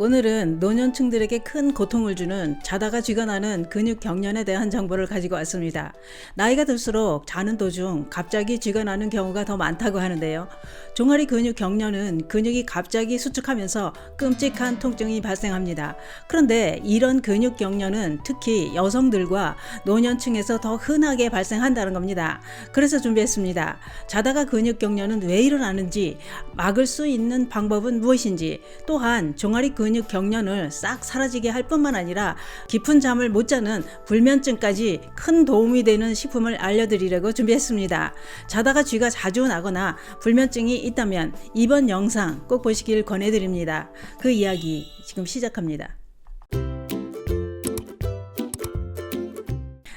오늘은 노년층들에게 큰 고통을 주는 자다가 쥐가 나는 근육 경련에 대한 정보를 가지고 왔습니다. 나이가 들수록 자는 도중 갑자기 쥐가 나는 경우가 더 많다고 하는데요. 종아리 근육 경련은 근육이 갑자기 수축하면서 끔찍한 통증이 발생합니다. 그런데 이런 근육 경련은 특히 여성들과 노년층에서 더 흔하게 발생한다는 겁니다. 그래서 준비했습니다. 자다가 근육 경련은 왜 일어나는지, 막을 수 있는 방법은 무엇인지, 또한 종아리 근육 경련을 싹 사라지게 할 뿐만 아니라 깊은 잠을 못 자는 불면증까지 큰 도움이 되는 식품을 알려드리려고 준비했습니다. 자다가 쥐가 자주 나거나 불면증이 있다면 이번 영상 꼭 보시길 권해드립니다. 그 이야기 지금 시작합니다.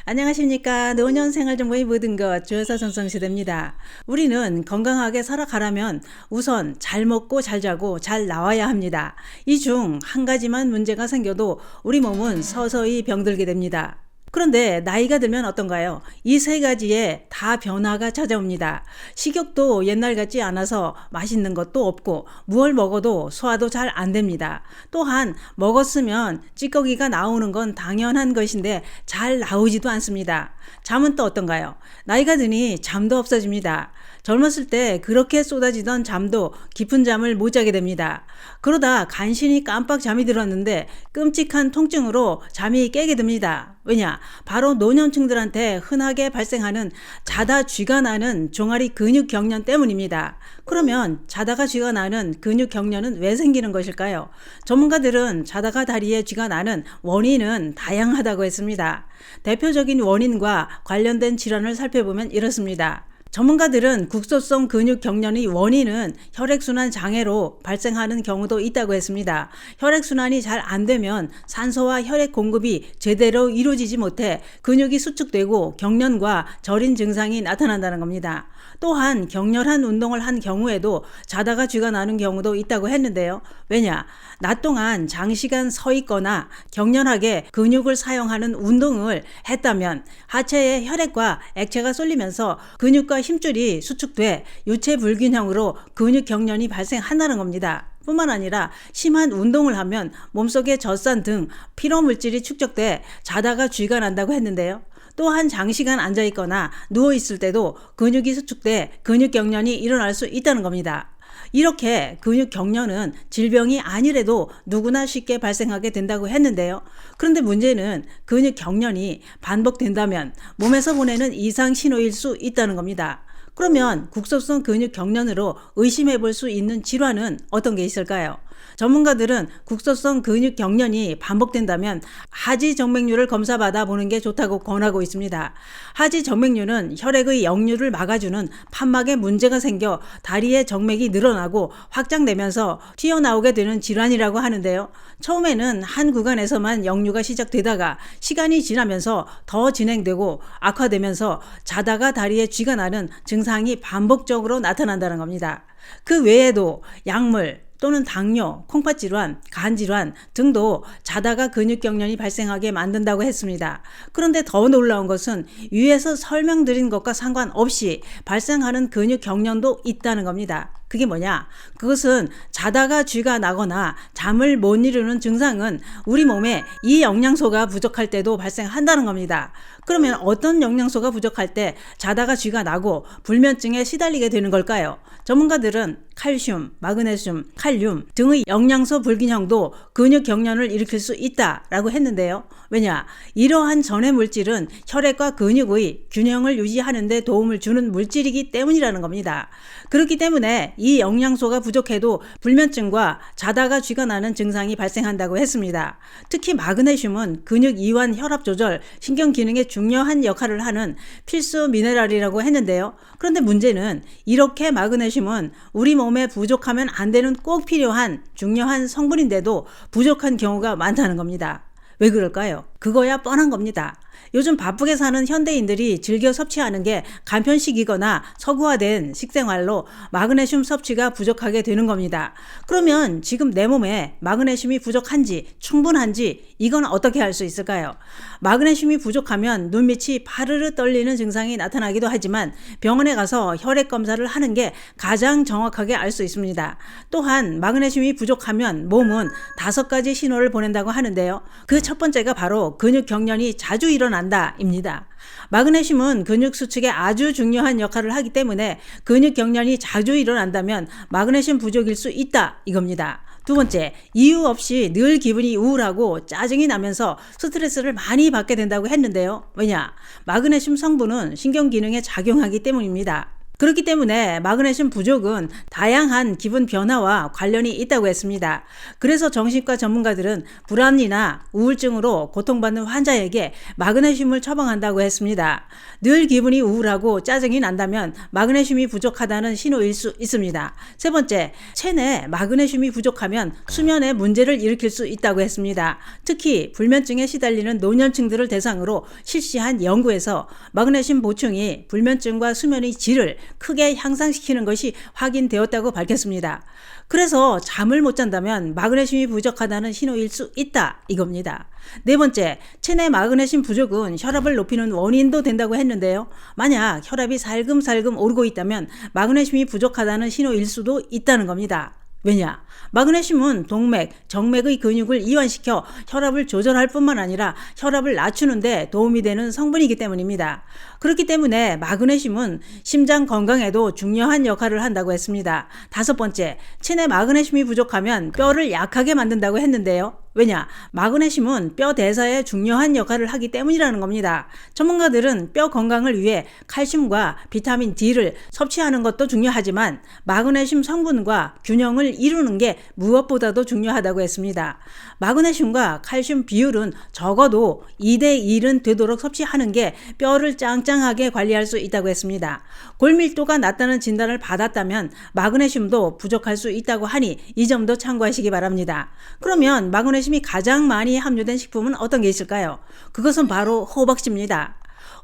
안녕하십니까. 노년생활정보의 모든 것 주여사 전성시대입니다. 우리는 건강하게 살아가려면 우선 잘 먹고 잘 자고 잘 나와야 합니다. 이 중 한 가지만 문제가 생겨도 우리 몸은 서서히 병들게 됩니다. 그런데 나이가 들면 어떤가요? 이 세 가지에 다 변화가 찾아옵니다. 식욕도 옛날 같지 않아서 맛있는 것도 없고 무얼 먹어도 소화도 잘 안 됩니다. 또한 먹었으면 찌꺼기가 나오는 건 당연한 것인데 잘 나오지도 않습니다. 잠은 또 어떤가요? 나이가 드니 잠도 없어집니다. 젊었을 때 그렇게 쏟아지던 잠도 깊은 잠을 못 자게 됩니다. 그러다 간신히 깜빡 잠이 들었는데 끔찍한 통증으로 잠이 깨게 됩니다. 왜냐? 바로 노년층들한테 흔하게 발생하는 자다 쥐가 나는 종아리 근육 경련 때문입니다. 그러면 자다가 쥐가 나는 근육 경련은 왜 생기는 것일까요? 전문가들은 자다가 다리에 쥐가 나는 원인은 다양하다고 했습니다. 대표적인 원인과 관련된 질환을 살펴보면 이렇습니다. 전문가들은 국소성 근육 경련의 원인은 혈액순환 장애로 발생하는 경우도 있다고 했습니다. 혈액순환이 잘 안 되면 산소와 혈액 공급이 제대로 이루어지지 못해 근육이 수축되고 경련과 저린 증상이 나타난다는 겁니다. 또한 격렬한 운동을 한 경우에도 자다가 쥐가 나는 경우도 있다고 했는데요. 왜냐? 낮 동안 장시간 서 있거나 격렬하게 근육을 사용하는 운동을 했다면 하체에 혈액과 액체가 쏠리면서 근육과 힘줄이 수축돼 유체 불균형으로 근육 경련이 발생한다는 겁니다. 뿐만 아니라 심한 운동을 하면 몸속에 젖산 등 피로물질이 축적돼 자다가 쥐가 난다고 했는데요. 또한 장시간 앉아있거나 누워있을 때도 근육이 수축돼 근육 경련이 일어날 수 있다는 겁니다. 이렇게 근육 경련은 질병이 아니래도 누구나 쉽게 발생하게 된다고 했는데요. 그런데 문제는 근육 경련이 반복된다면 몸에서 보내는 이상 신호일 수 있다는 겁니다. 그러면 국소성 근육 경련으로 의심해 볼 수 있는 질환은 어떤 게 있을까요? 전문가들은 국소성 근육 경련이 반복된다면 하지 정맥류를 검사받아 보는 게 좋다고 권하고 있습니다. 하지 정맥류는 혈액의 역류를 막아주는 판막에 문제가 생겨 다리의 정맥이 늘어나고 확장되면서 튀어나오게 되는 질환이라고 하는데요. 처음에는 한 구간에서만 역류가 시작되다가 시간이 지나면서 더 진행되고 악화되면서 자다가 다리에 쥐가 나는 증상이 반복적으로 나타난다는 겁니다. 그 외에도 약물 또는 당뇨, 콩팥질환, 간질환 등도 자다가 근육 경련이 발생하게 만든다고 했습니다. 그런데 더 놀라운 것은 위에서 설명드린 것과 상관없이 발생하는 근육 경련도 있다는 겁니다. 그게 뭐냐? 그것은 자다가 쥐가 나거나 잠을 못 이루는 증상은 우리 몸에 이 영양소가 부족할 때도 발생한다는 겁니다. 그러면 어떤 영양소가 부족할 때 자다가 쥐가 나고 불면증에 시달리게 되는 걸까요? 전문가들은 칼슘, 마그네슘, 칼륨 등의 영양소 불균형도 근육 경련을 일으킬 수 있다라고 했는데요. 왜냐? 이러한 전해 물질은 혈액과 근육의 균형을 유지하는 데 도움을 주는 물질이기 때문이라는 겁니다. 그렇기 때문에 이 영양소가 부족해도 불면증과 자다가 쥐가 나는 증상이 발생한다고 했습니다. 특히 마그네슘은 근육 이완 혈압 조절, 신경 기능에 중요한 역할을 하는 필수 미네랄이라고 했는데요. 그런데 문제는 이렇게 마그네슘은 우리 몸에 부족하면 안 되는 꼭 필요한 중요한 성분인데도 부족한 경우가 많다는 겁니다. 왜 그럴까요? 그거야 뻔한 겁니다. 요즘 바쁘게 사는 현대인들이 즐겨 섭취하는 게 간편식이거나 서구화된 식생활로 마그네슘 섭취가 부족하게 되는 겁니다. 그러면 지금 내 몸에 마그네슘이 부족한지 충분한지 이건 어떻게 알 수 있을까요? 마그네슘이 부족하면 눈밑이 파르르 떨리는 증상이 나타나기도 하지만 병원에 가서 혈액 검사를 하는 게 가장 정확하게 알 수 있습니다. 또한 마그네슘이 부족하면 몸은 5가지 신호를 보낸다고 하는데요. 그 첫 번째가 바로 근육 경련이 자주 일어난다입니다. 마그네슘은 근육 수축에 아주 중요한 역할을 하기 때문에 근육 경련이 자주 일어난다면 마그네슘 부족일 수 있다 이겁니다. 두 번째, 이유 없이 늘 기분이 우울하고 짜증이 나면서 스트레스를 많이 받게 된다고 했는데요. 왜냐? 마그네슘 성분은 신경 기능에 작용하기 때문입니다. 그렇기 때문에 마그네슘 부족은 다양한 기분 변화와 관련이 있다고 했습니다. 그래서 정신과 전문가들은 불안이나 우울증으로 고통받는 환자에게 마그네슘을 처방한다고 했습니다. 늘 기분이 우울하고 짜증이 난다면 마그네슘이 부족하다는 신호일 수 있습니다. 세 번째, 체내 마그네슘이 부족하면 수면에 문제를 일으킬 수 있다고 했습니다. 특히 불면증에 시달리는 노년층들을 대상으로 실시한 연구에서 마그네슘 보충이 불면증과 수면의 질을 크게 향상시키는 것이 확인되었다고 밝혔습니다. 그래서 잠을 못 잔다면 마그네슘이 부족하다는 신호일 수 있다 이겁니다. 네 번째, 체내 마그네슘 부족은 혈압을 높이는 원인도 된다고 했는데요. 만약 혈압이 살금살금 오르고 있다면 마그네슘이 부족하다는 신호일 수도 있다는 겁니다. 왜냐? 마그네슘은 동맥, 정맥의 근육을 이완시켜 혈압을 조절할 뿐만 아니라 혈압을 낮추는 데 도움이 되는 성분이기 때문입니다. 그렇기 때문에 마그네슘은 심장 건강에도 중요한 역할을 한다고 했습니다. 다섯 번째, 체내 마그네슘이 부족하면 뼈를 약하게 만든다고 했는데요. 왜냐? 마그네슘은 뼈 대사에 중요한 역할을 하기 때문이라는 겁니다. 전문가들은 뼈 건강을 위해 칼슘과 비타민 D를 섭취하는 것도 중요하지만 마그네슘 성분과 균형을 이루는 게 무엇보다도 중요하다고 했습니다. 마그네슘과 칼슘 비율은 적어도 2대1은 되도록 섭취하는 게 뼈를 짱짱하게 관리할 수 있다고 했습니다. 골밀도가 낮다는 진단을 받았다면 마그네슘도 부족할 수 있다고 하니 이 점도 참고하시기 바랍니다. 그러면 마그네슘이 가장 많이 함유된 식품은 어떤 게 있을까요? 그것은 바로 호박씨입니다.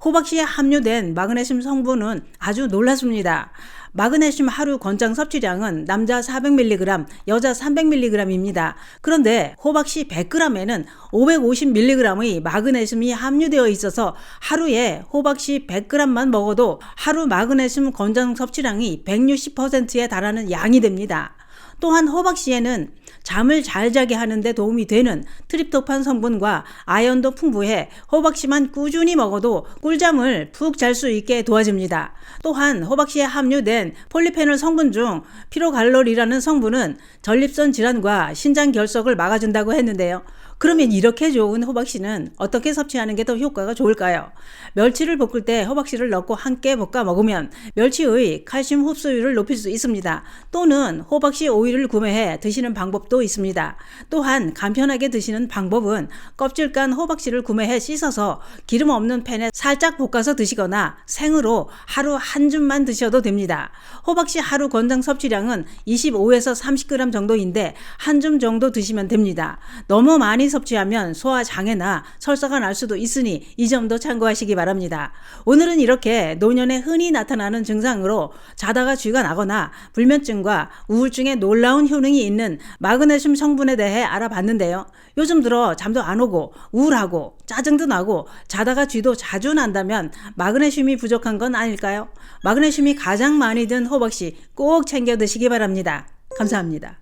호박씨에 함유된 마그네슘 성분은 아주 놀랍습니다. 마그네슘 하루 권장 섭취량은 남자 400mg, 여자 300mg입니다. 그런데 호박씨 100g에는 550mg의 마그네슘이 함유되어 있어서 하루에 호박씨 100g만 먹어도 하루 마그네슘 권장 섭취량이 160%에 달하는 양이 됩니다. 또한 호박씨에는 잠을 잘 자게 하는데 도움이 되는 트립토판 성분과 아연도 풍부해 호박씨만 꾸준히 먹어도 꿀잠을 푹 잘 수 있게 도와줍니다. 또한 호박씨에 함유된 폴리페놀 성분 중 피로갈로리라는 성분은 전립선 질환과 신장 결석을 막아준다고 했는데요. 그러면 이렇게 좋은 호박씨는 어떻게 섭취하는 게 더 효과가 좋을까요? 멸치를 볶을 때 호박씨를 넣고 함께 볶아 먹으면 멸치의 칼슘 흡수율을 높일 수 있습니다. 또는 호박씨 오일을 구매해 드시는 방법도 있습니다. 또한 간편하게 드시는 방법은 껍질 깐 호박씨를 구매해 씻어서 기름 없는 팬에 살짝 볶아서 드시거나 생으로 하루 한 줌만 드셔도 됩니다. 호박씨 하루 권장 섭취량은 25에서 30g 정도인데 한 줌 정도 드시면 됩니다. 너무 많이 섭취하면 소화장애나 설사가 날 수도 있으니 이 점도 참고하시기 바랍니다. 오늘은 이렇게 노년에 흔히 나타나는 증상으로 자다가 쥐가 나거나 불면증과 우울증에 놀라운 효능이 있는 마그네슘 성분에 대해 알아봤는데요. 요즘 들어 잠도 안 오고 우울하고 짜증도 나고 자다가 쥐도 자주 난다면 마그네슘이 부족한 건 아닐까요? 마그네슘이 가장 많이 든 호박씨 꼭 챙겨 드시기 바랍니다. 감사합니다.